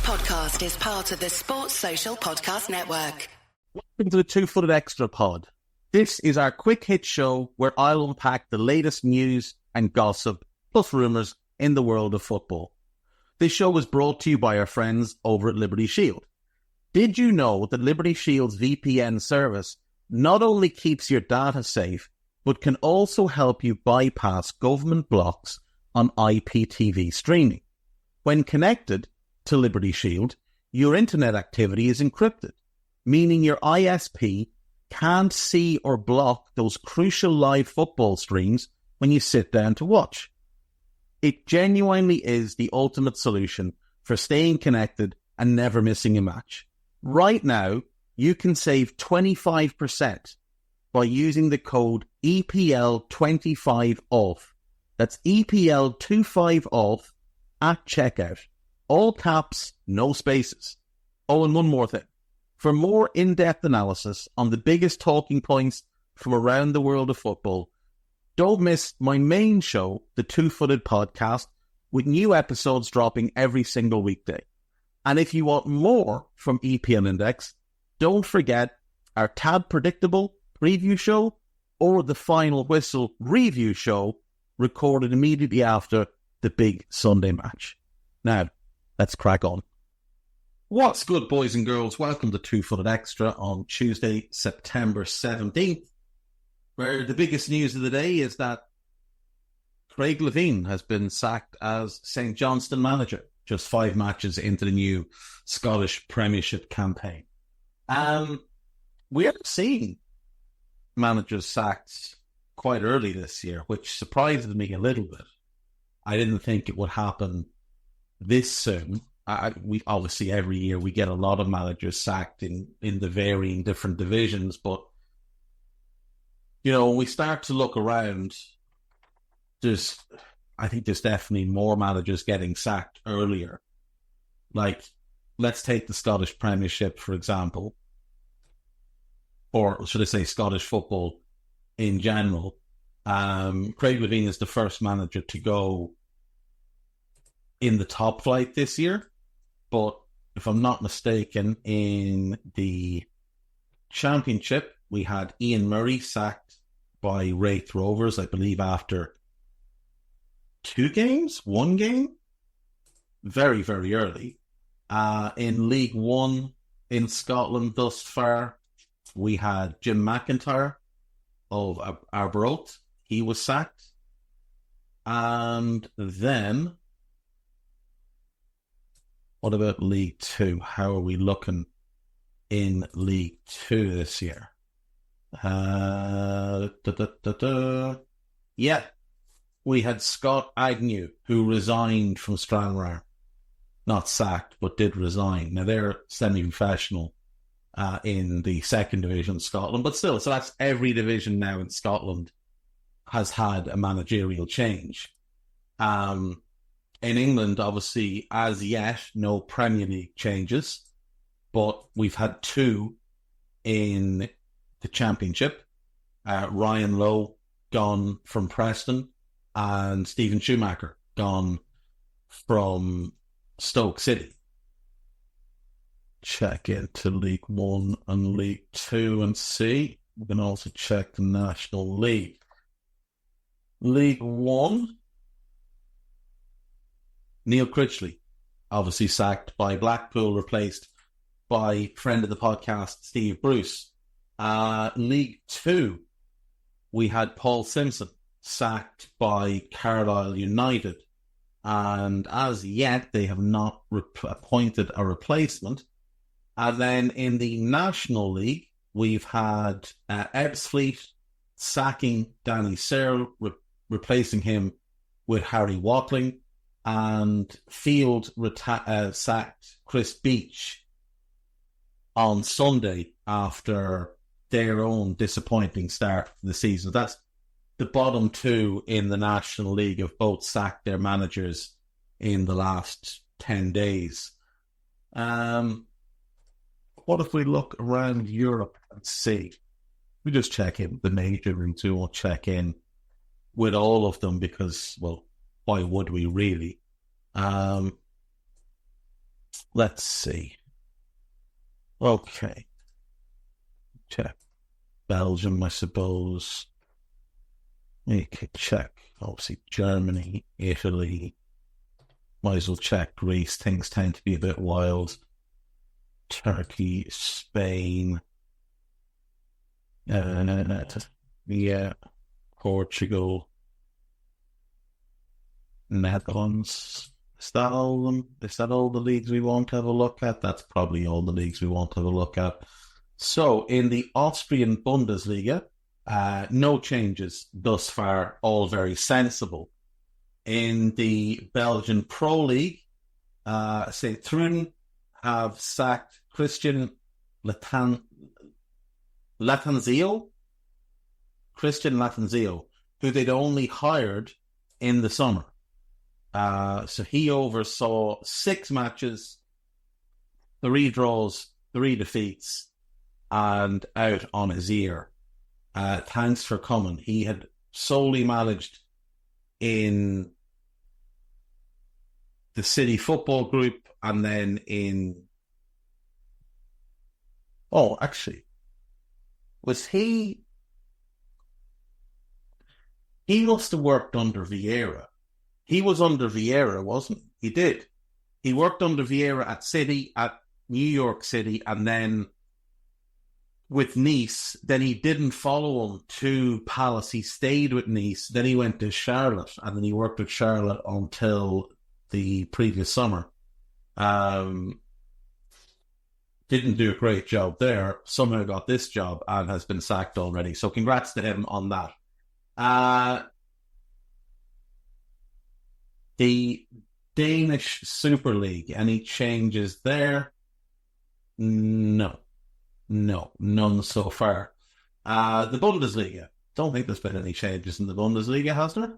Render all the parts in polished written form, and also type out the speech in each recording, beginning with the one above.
podcast is part of the Sports Social Podcast Network. Welcome to the Two-Footed Extra Pod. This is our quick hit show where I'll unpack the latest news and gossip, plus rumours in the world of football. This show was brought to you by our friends over at Liberty Shield. Did you know that Liberty Shield's VPN service not only keeps your data safe, but can also help you bypass government blocks on IPTV streaming? When connected to Liberty Shield, your internet activity is encrypted, meaning your ISP can't see or block those crucial live football streams when you sit down to watch. It genuinely is the ultimate solution for staying connected and never missing a match. Right now, you can save 25% by using the code EPL25OFF. That's EPL25OFF at checkout. All caps, no spaces. Oh, and one more thing. For more in-depth analysis on the biggest talking points from around the world of football, don't miss my main show, the Two-Footed Podcast, with new episodes dropping every single weekday. And if you want more from EPL Index, don't forget our Tad Predictable preview show or the Final Whistle review show recorded immediately after the big Sunday match. Now, let's crack on. What's good, boys and girls? Welcome to Two-Footed Extra on Tuesday, September 17th, where the biggest news of the day is that Craig Levein has been sacked as St Johnstone manager, just 5 matches into the new Scottish Premiership campaign. We have seen managers sacked quite early this year, which surprised me a little bit. I didn't think it would happen this soon. We obviously every year we get a lot of managers sacked in the varying different divisions, but you know, when we start to look around, I think there's definitely more managers getting sacked earlier. Like, let's take the Scottish Premiership, for example, or should I say Scottish football in general. Craig Levein is the first manager to go in the top flight this year, but if I'm not mistaken, in the Championship, we had Ian Murray sacked by Wraith Rovers, I believe, after 1 game, very, very early. In League One in Scotland thus far, we had Jim McIntyre of Arbroath. He was sacked. And then, what about League Two? How are we looking in League Two this year? Yeah, we had Scott Agnew, who resigned from Stranraer. Not sacked, but did resign. Now, they're semi-professional in the second division of Scotland, but still, so that's every division now in Scotland has had a managerial change. In England, obviously, as yet, no Premier League changes, but we've had 2 in the Championship. Ryan Lowe gone from Preston and Stephen Schumacher gone from Stoke City. Check into League 1 and League 2 and see. We can also check the National League. League 1, Neil Critchley, obviously sacked by Blackpool, replaced by friend of the podcast, Steve Bruce. League 2, we had Paul Simpson sacked by Carlisle United. And as yet, they have not appointed a replacement. And then in the National League, we've had Ebbsfleet sacking Danny Searle, replacing him with Harry Watling. And Field sacked Chris Beach on Sunday after their own disappointing start to the season. That's the bottom 2 in the National League have both sacked their managers in the last 10 days. What if we look around Europe and see? We just check in the major leagues. We won't check in with all of them because, well, why would we really? Let's see. Okay. Check. Belgium, I suppose. You could check. Obviously, Germany, Italy. Might as well check Greece. Things tend to be a bit wild. Turkey, Spain. Yeah. Portugal. Netherlands. Is that all them? Is that all the leagues we want to have a look at? That's probably all the leagues we want to have a look at. So, in the Austrian Bundesliga, no changes thus far, all very sensible. In the Belgian Pro League, St. Truiden have sacked Christian Lattanzio, who they'd only hired in the summer. So he oversaw 6 matches, 3 draws, 3 defeats, and out on his ear. Thanks for coming. He had solely managed in the City Football Group and then in... Oh, actually, was he... He must have worked under Vieira. He was under Vieira, wasn't he? He did. He worked under Vieira at City, at New York City, and then with Nice. Then he didn't follow him to Palace. He stayed with Nice. Then he went to Charlotte, and then he worked with Charlotte until the previous summer. Didn't do a great job there. Somehow got this job and has been sacked already. So congrats to him on that. The Danish Super League, any changes there? No, none so far. The Bundesliga, don't think there's been any changes in the Bundesliga, has there?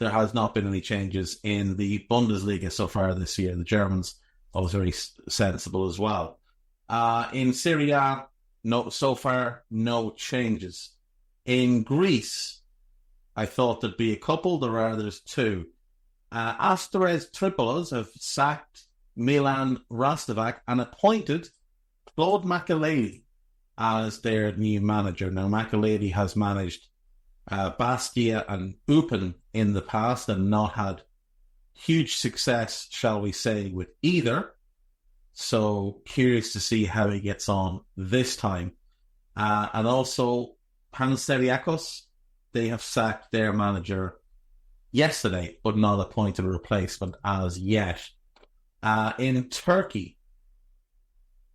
There has not been any changes in the Bundesliga so far this year. The Germans, always very sensible as well. In Serie A, no, so far, no changes. In Greece, I thought there'd be a couple. There's 2. Asteres Tripolis have sacked Milan Rastovac and appointed Claude Makelele as their new manager. Now, Makelele has managed Bastia and Eupen in the past and not had huge success, shall we say, with either. So, curious to see how he gets on this time. And also, Panathinaikos, they have sacked their manager yesterday, but not appointed a replacement as yet. In Turkey,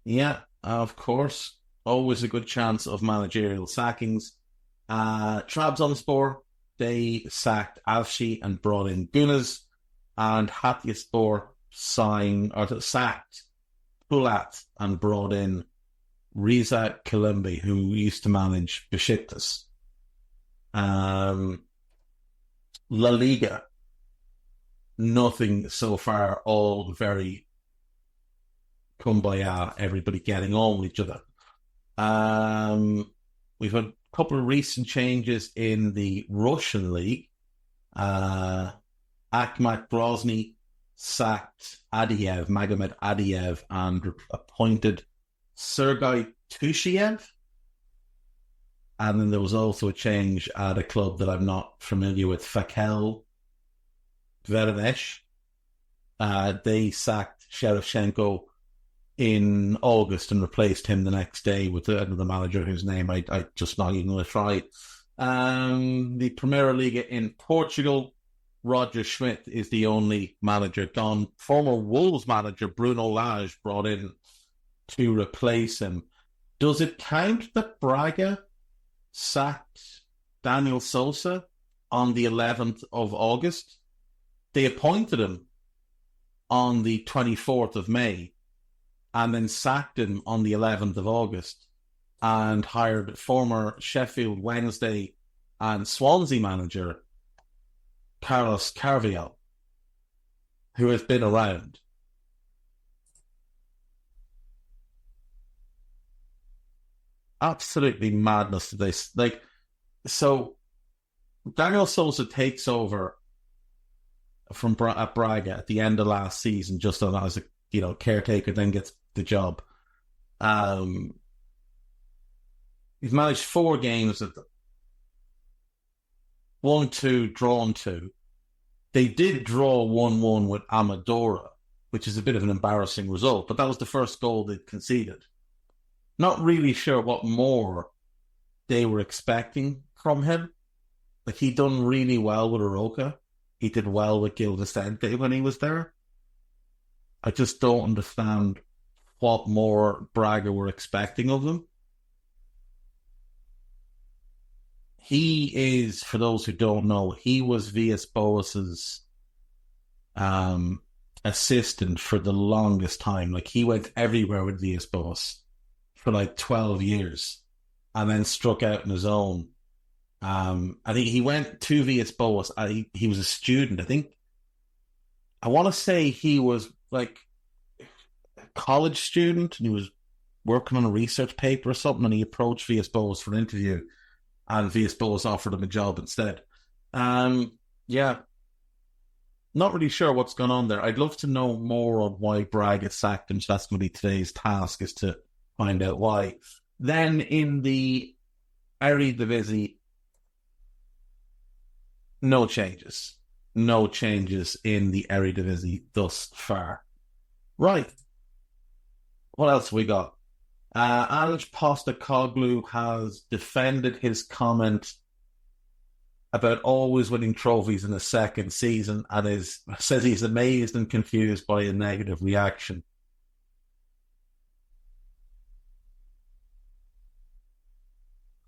yeah, of course, always a good chance of managerial sackings. Trabzonspor, they sacked Avci and brought in Gunas, and Hatayspor sacked Pulat and brought in Riza Kalimbi, who used to manage Besiktas. La Liga, nothing so far, all very kumbaya, everybody getting on with each other. We've had a couple of recent changes in the Russian league. Akhmat Grozny sacked Magomed Adiev, and appointed Sergei Tushiev. And then there was also a change at a club that I'm not familiar with, Fakel Verenesh. They sacked Sherevchenko in August and replaced him the next day with another manager whose name I just not even going to try. The Primeira Liga in Portugal, Roger Schmidt is the only manager gone. Former Wolves manager Bruno Lage brought in to replace him. Does it count that Braga sacked Daniel Sousa on the 11th of August? They appointed him on the 24th of May and then sacked him on the 11th of August and hired former Sheffield Wednesday and Swansea manager Carlos Carvalho, who has been around. Absolutely madness to this. So Daniel Sousa takes over from Braga at the end of last season, just as a caretaker then gets the job. He's managed 4 games at 1-2, drawn 2. They did draw 1-1 with Amadora, which is a bit of an embarrassing result, but that was the first goal they'd conceded. Not really sure what more they were expecting from him. Like, he done really well with Aroca. He did well with Gil Vicente when he was there. I just don't understand what more Braga were expecting of them. He is, for those who don't know, he was Villas-Boas's assistant for the longest time. Like, he went everywhere with Villas-Boas for like 12 years and then struck out on his own. I think he went to Villas-Boas. He was a student. I want to say he was like a college student and he was working on a research paper or something, and he approached Villas-Boas for an interview, and Villas-Boas offered him a job instead. Yeah. Not really sure what's going on there. I'd love to know more on why Braga sacked him, so that's going to be today's task, is to find out why. Then in the Eredivisie, no changes. No changes in the Eredivisie thus far. Right. What else we got? Ange Postecoglou has defended his comment about always winning trophies in the second season and says he's amazed and confused by a negative reaction.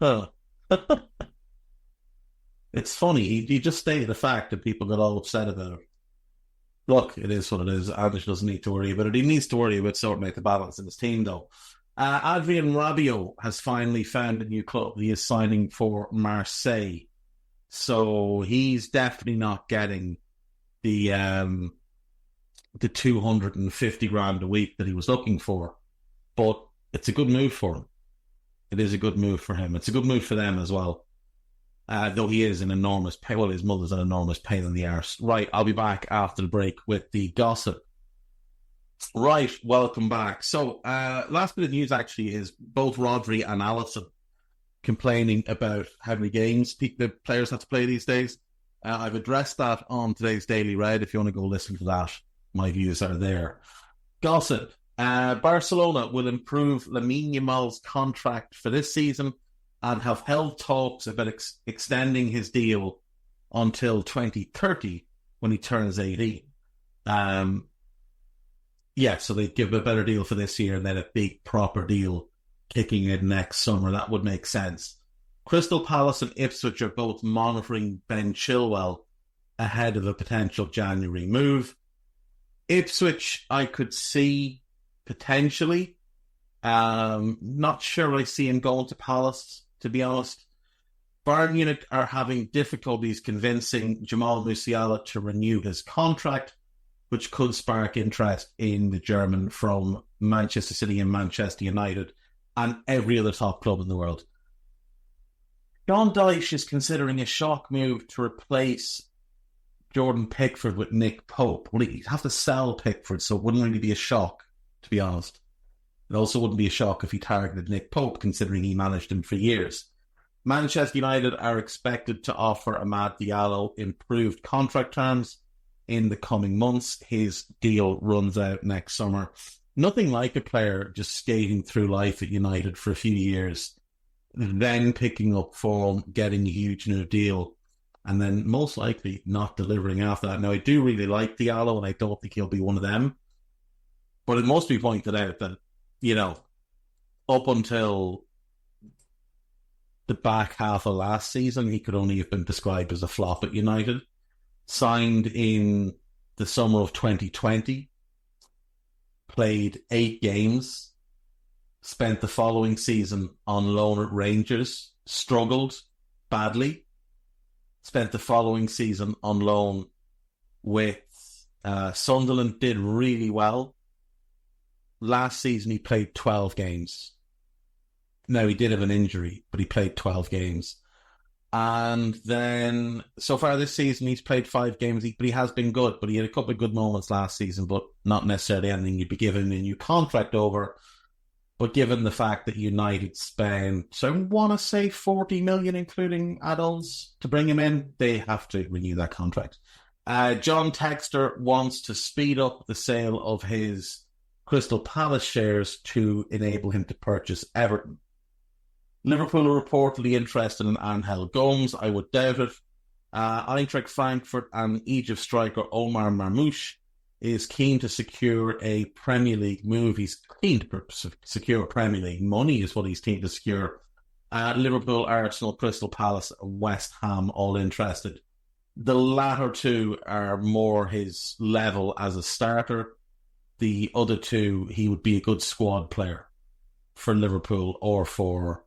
Huh. It's funny. He just stated a fact and people got all upset about it. Look, it is what it is. Ange doesn't need to worry about it. He needs to worry about sorting out the balance in his team, though. Adrien Rabiot has finally found a new club. He is signing for Marseille. So he's definitely not getting the 250 grand a week that he was looking for. But it's a good move for him. It is a good move for him. It's a good move for them as well. Though he is an enormous pain. Well, his mother's an enormous pain in the arse. Right, I'll be back after the break with the gossip. Right, welcome back. So, last bit of news actually is both Rodri and Alisson complaining about how many games the players have to play these days. I've addressed that on today's Daily Red. If you want to go listen to that, my views are there. Gossip. Barcelona will improve Lamine Yamal's contract for this season and have held talks about extending his deal until 2030 when he turns 18. So they'd give a better deal for this year and then a big proper deal kicking in next summer. That would make sense. Crystal Palace and Ipswich are both monitoring Ben Chilwell ahead of a potential January move. Ipswich, I could see potentially. Not sure I see him going to Palace, to be honest. Bayern Munich are having difficulties convincing Jamal Musiala to renew his contract, which could spark interest in the German from Manchester City and Manchester United and every other top club in the world. John Dyche is considering a shock move to replace Jordan Pickford with Nick Pope. Well, he'd have to sell Pickford, so it wouldn't really be a shock, to be honest. It also wouldn't be a shock if he targeted Nick Pope, considering he managed him for years. Manchester United are expected to offer Amad Diallo improved contract terms in the coming months. His deal runs out next summer. Nothing like a player just skating through life at United for a few years, then picking up form, getting a huge new deal, and then most likely not delivering after that. Now, I do really like Diallo, and I don't think he'll be one of them. But it must be pointed out that, up until the back half of last season, he could only have been described as a flop at United. Signed in the summer of 2020, played 8 games, spent the following season on loan at Rangers, struggled badly, spent the following season on loan with Sunderland, did really well. Last season he played 12 games. Now, he did have an injury, but he played 12 games. And then, so far this season, he's played 5 games, but he has been good. But he had a couple of good moments last season, but not necessarily anything you'd be given a new contract over. But given the fact that United spent, so I want to say 40 million, including add-ons, to bring him in, they have to renew that contract. John Texter wants to speed up the sale of his Crystal Palace shares to enable him to purchase Everton. Liverpool are reportedly interested in Angel Gomes. I would doubt it. Eintracht Frankfurt and Egypt striker Omar Marmoush is keen to secure a Premier League move. He's keen to secure Premier League money is what he's keen to secure. Liverpool, Arsenal, Crystal Palace, West Ham all interested. The latter two are more his level as a starter. The other two, he would be a good squad player for Liverpool or for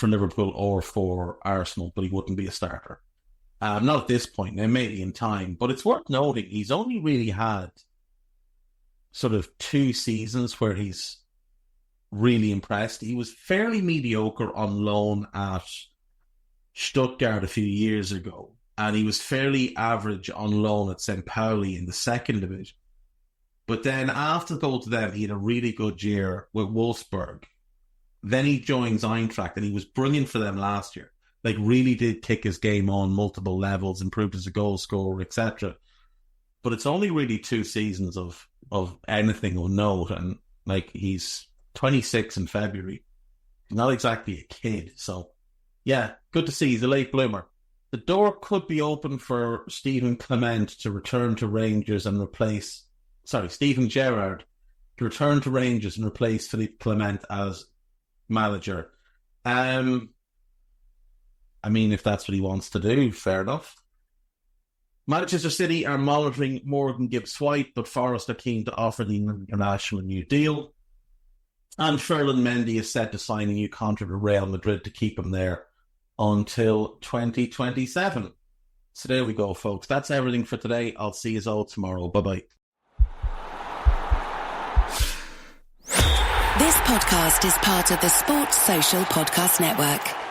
Liverpool or for Arsenal, but he wouldn't be a starter. Not at this point, now maybe in time, but it's worth noting he's only really had sort of 2 seasons where he's really impressed. He was fairly mediocre on loan at Stuttgart a few years ago, and he was fairly average on loan at St. Pauli in the 2nd division. But then after going to them, he had a really good year with Wolfsburg. Then he joins Eintracht, and he was brilliant for them last year. Like, really did kick his game on multiple levels, improved as a goal scorer, etc. But it's only really 2 seasons of anything of note, and like, he's 26 in February. Not exactly a kid, so yeah, good to see. He's a late bloomer. The door could be open for Stephen Clement to return to Rangers and replace... Stephen Gerrard to return to Rangers and replace Philippe Clement as manager. I mean, if that's what he wants to do, fair enough. Manchester City are monitoring Morgan Gibbs-White, but Forest are keen to offer the international a new deal. And Ferland Mendy is set to sign a new contract with Real Madrid to keep him there until 2027. So there we go, folks. That's everything for today. I'll see you all tomorrow. Bye-bye. This podcast is part of the Sports Social Podcast Network.